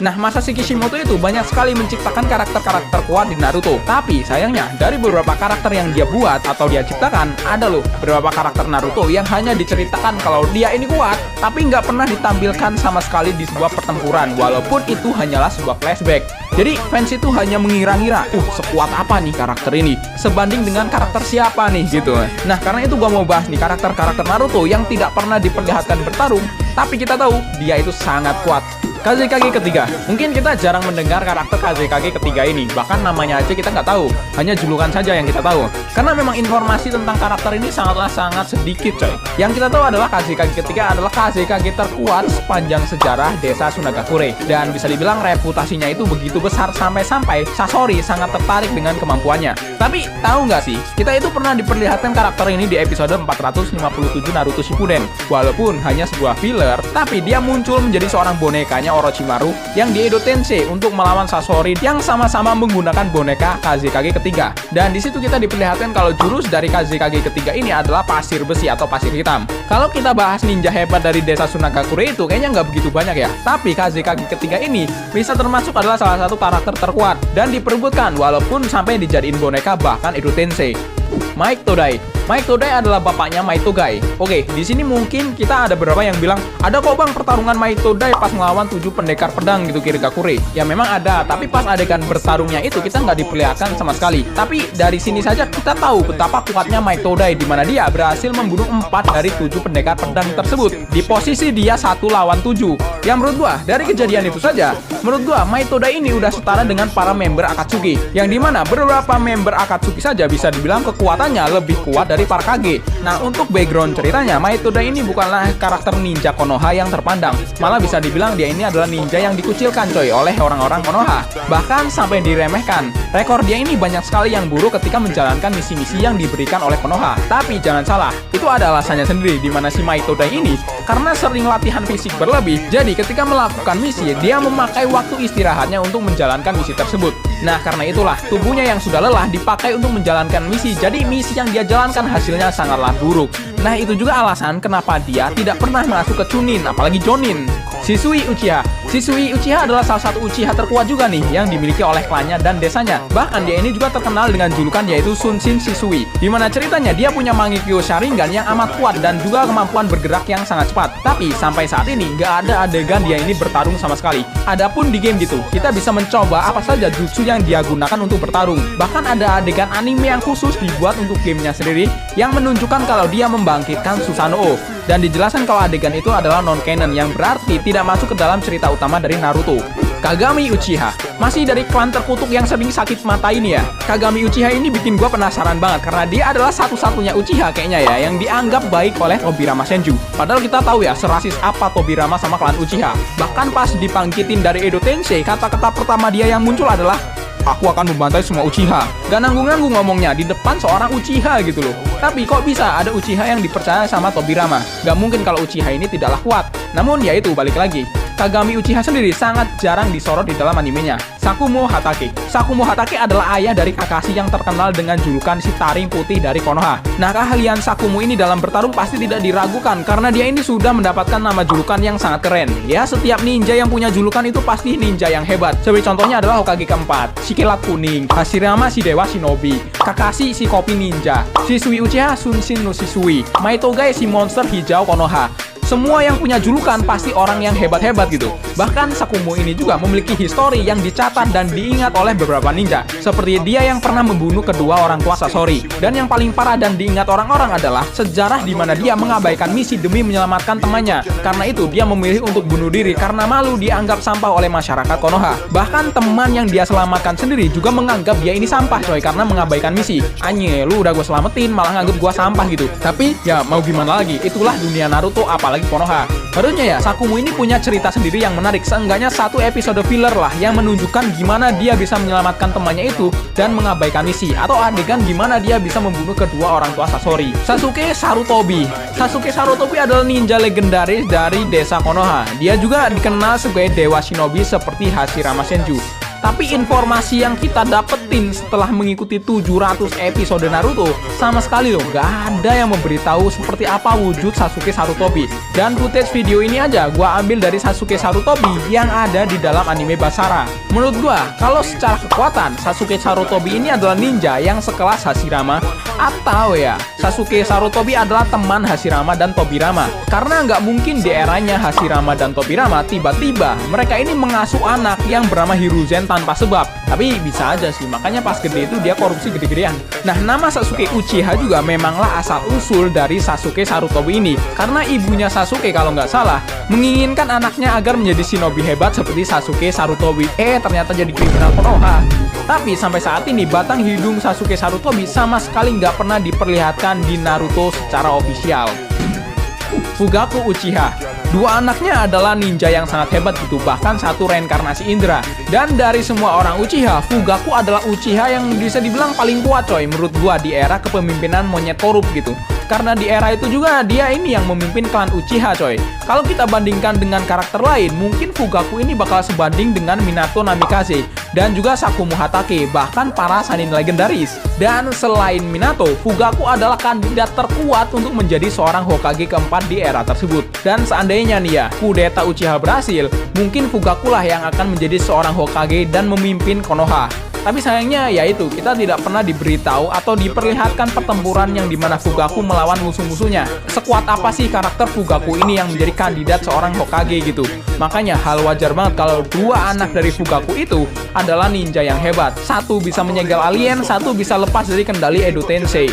Nah, Masashi Kishimoto itu banyak sekali menciptakan karakter-karakter kuat di Naruto. Tapi sayangnya, dari beberapa karakter yang dia buat atau dia ciptakan, ada loh beberapa karakter Naruto yang hanya diceritakan kalau dia ini kuat, tapi nggak pernah ditampilkan sama sekali di sebuah pertempuran, walaupun itu hanyalah sebuah flashback. Jadi fans itu hanya mengira-ngira, sekuat apa nih karakter ini sebanding dengan karakter siapa nih gitu. Nah, karena itu gua mau bahas nih karakter-karakter Naruto yang tidak pernah diperlihatkan bertarung, tapi kita tahu dia itu sangat kuat. Kazekage ketiga. Mungkin kita jarang mendengar karakter Kazekage ketiga ini, bahkan namanya aja kita nggak tahu, hanya julukan saja yang kita tahu. Karena memang informasi tentang karakter ini sangat sedikit, coy. Yang kita tahu adalah Kazekage ketiga adalah Kazekage terkuat sepanjang sejarah desa Sunagakure, dan bisa dibilang reputasinya itu begitu besar sampai-sampai Sasori sangat tertarik dengan kemampuannya. Tapi tahu nggak sih, kita itu pernah diperlihatkan karakter ini di episode 457 Naruto Shippuden. Walaupun hanya sebuah filler, tapi dia muncul menjadi seorang bonekanya Orochimaru yang di Edo Tensei untuk melawan Sasori yang sama-sama menggunakan boneka Kazekage ketiga. Dan di situ kita diperlihatkan kalau jurus dari Kazekage ketiga ini adalah pasir besi atau pasir hitam. Kalau kita bahas ninja hebat dari desa Sunagakure itu kayaknya nggak begitu banyak ya. Tapi Kazekage ketiga ini bisa termasuk adalah salah satu karakter terkuat dan diperebutkan walaupun sampai dijadiin boneka bahkan Edo Tensei. Mike Todai. Mike Todai adalah bapaknya Mai Togai. Oke, di sini mungkin kita ada beberapa yang bilang, ada kok bang pertarungan Mike Todai pas melawan 7 pendekar pedang gitu Kirigakure. Ya memang ada, tapi pas adegan bertarungnya itu kita nggak diperlihatkan sama sekali. Tapi dari sini saja kita tahu betapa kuatnya Mike Todai, di mana dia berhasil membunuh 4 dari 7 pendekar pedang tersebut. Di posisi dia 1 lawan 7. Yang menurut gua, dari kejadian itu saja, menurut gua Mike Todai ini udah setara dengan para member Akatsuki. Yang dimana beberapa member Akatsuki saja bisa dibilang kekuatannya lebih kuat dari para Kage. Nah, untuk background ceritanya, Mai Todai ini bukanlah karakter ninja Konoha yang terpandang. Malah bisa dibilang dia ini adalah ninja yang dikucilkan coy oleh orang-orang Konoha. Bahkan sampai diremehkan. Rekor dia ini banyak sekali yang buruk ketika menjalankan misi-misi yang diberikan oleh Konoha. Tapi jangan salah, itu ada alasannya sendiri di mana si Mai Todai ini karena sering latihan fisik berlebih. Jadi ketika melakukan misi, dia memakai waktu istirahatnya untuk menjalankan misi tersebut. Nah, karena itulah tubuhnya yang sudah lelah dipakai untuk menjalankan misi. Jadi misi yang dia jalankan hasilnya sangatlah buruk. Nah, itu juga alasan kenapa dia tidak pernah masuk ke Chunin, apalagi Jonin. Shisui Uchiha. Shisui Uchiha adalah salah satu Uchiha terkuat juga nih yang dimiliki oleh klannya dan desanya. Bahkan dia ini juga terkenal dengan julukan yaitu Shunshin Shisui. Dimana ceritanya dia punya Mangekyo Sharingan yang amat kuat dan juga kemampuan bergerak yang sangat cepat. Tapi sampai saat ini nggak ada adegan dia ini bertarung sama sekali. Adapun di game gitu, kita bisa mencoba apa saja jutsu yang dia gunakan untuk bertarung. Bahkan ada adegan anime yang khusus dibuat untuk gamenya sendiri yang menunjukkan kalau dia membangkitkan Susanoo. Dan dijelaskan kalau adegan itu adalah non-canon yang berarti tidak masuk ke dalam cerita utama dari Naruto. Kagami Uchiha. Masih dari klan terkutuk yang sering sakit mata ini ya. Kagami Uchiha ini bikin gua penasaran banget karena dia adalah satu-satunya Uchiha kayaknya ya yang dianggap baik oleh Tobirama Senju. Padahal kita tahu ya serasis apa Tobirama sama klan Uchiha. Bahkan pas dibangkitin dari Edo Tensei, kata-kata pertama dia yang muncul adalah, aku akan membantai semua Uchiha. Gak nanggung-nanggung ngomongnya di depan seorang Uchiha gitu loh. Tapi kok bisa ada Uchiha yang dipercaya sama Tobirama? Gak mungkin kalau Uchiha ini tidaklah kuat. Namun ya itu balik lagi, Kagami Uchiha sendiri sangat jarang disorot di dalam animenya. Sakumo Hatake. Sakumo Hatake adalah ayah dari Kakashi yang terkenal dengan julukan si taring putih dari Konoha. Nah, keahlian Sakumo ini dalam bertarung pasti tidak diragukan karena dia ini sudah mendapatkan nama julukan yang sangat keren. Ya, setiap ninja yang punya julukan itu pasti ninja yang hebat. Sebagai contohnya adalah Hokage keempat, si kilat kuning, Hashirama si dewa shinobi, Kakashi si kopi ninja, Shisui Uchiha Shunshin no Shisui, Mai Togai si monster hijau Konoha. Semua yang punya julukan pasti orang yang hebat-hebat gitu. Bahkan Sakumo ini juga memiliki histori yang dicatat dan diingat oleh beberapa ninja. Seperti dia yang pernah membunuh kedua orang tua Sasori. Dan yang paling parah dan diingat orang-orang adalah sejarah di mana dia mengabaikan misi demi menyelamatkan temannya. Karena itu dia memilih untuk bunuh diri karena malu dianggap sampah oleh masyarakat Konoha. Bahkan teman yang dia selamatkan sendiri juga menganggap dia ini sampah coy karena mengabaikan misi. Anye, lu udah gue selamatin malah nganggap gue sampah gitu. Tapi ya mau gimana lagi, itulah dunia Naruto apalagi Konoha. Harusnya ya Sakumo ini punya cerita sendiri yang menarik. Seenggaknya satu episode filler lah yang menunjukkan gimana dia bisa menyelamatkan temannya itu dan mengabaikan misi, atau adegan gimana dia bisa membunuh kedua orang tua Sasori. Sasuke Sarutobi. Sasuke Sarutobi adalah ninja legendaris dari desa Konoha. Dia juga dikenal sebagai dewa shinobi seperti Hashirama Senju. Tapi informasi yang kita dapetin setelah mengikuti 700 episode Naruto sama sekali loh gak ada yang memberitahu seperti apa wujud Sasuke Sarutobi. Dan footage video ini aja gua ambil dari Sasuke Sarutobi yang ada di dalam anime Basara. Menurut gua, kalau secara kekuatan Sasuke Sarutobi ini adalah ninja yang sekelas Hashirama, atau ya Sasuke Sarutobi adalah teman Hashirama dan Tobirama. Karena nggak mungkin di eranya Hashirama dan Tobirama tiba-tiba mereka ini mengasuh anak yang bernama Hiruzen tanpa sebab. Tapi bisa aja sih, makanya pas gede itu dia korupsi gede-gedean. Nah, nama Sasuke Uchiha juga memanglah asal-usul dari Sasuke Sarutobi ini. Karena ibunya Sasuke kalau nggak salah menginginkan anaknya agar menjadi shinobi hebat seperti Sasuke Sarutobi. Ternyata jadi kriminal Konoha. Tapi sampai saat ini batang hidung Sasuke Sarutobi sama sekali nggak pernah diperlihatkan di Naruto secara ofisial. Fugaku Uchiha, dua anaknya adalah ninja yang sangat hebat gitu, bahkan satu reinkarnasi Indra. Dan dari semua orang Uchiha, Fugaku adalah Uchiha yang bisa dibilang paling kuat coy menurut gua di era kepemimpinan monyet korup gitu. Karena di era itu juga dia ini yang memimpin klan Uchiha coy. Kalau kita bandingkan dengan karakter lain, mungkin Fugaku ini bakal sebanding dengan Minato Namikaze dan juga Sakumo Hatake, bahkan para Sannin legendaris. Dan selain Minato, Fugaku adalah kandidat terkuat untuk menjadi seorang Hokage keempat di era tersebut. Dan seandainya nih ya, kudeta Uchiha berhasil, mungkin Fugaku lah yang akan menjadi seorang Hokage dan memimpin Konoha. Tapi sayangnya yaitu kita tidak pernah diberitahu atau diperlihatkan pertempuran yang dimana Fugaku melawan musuh-musuhnya. Sekuat apa sih karakter Fugaku ini yang menjadi kandidat seorang Hokage gitu. Makanya hal wajar banget kalau dua anak dari Fugaku itu adalah ninja yang hebat. Satu bisa menyegel alien, satu bisa lepas dari kendali Edo Tensei.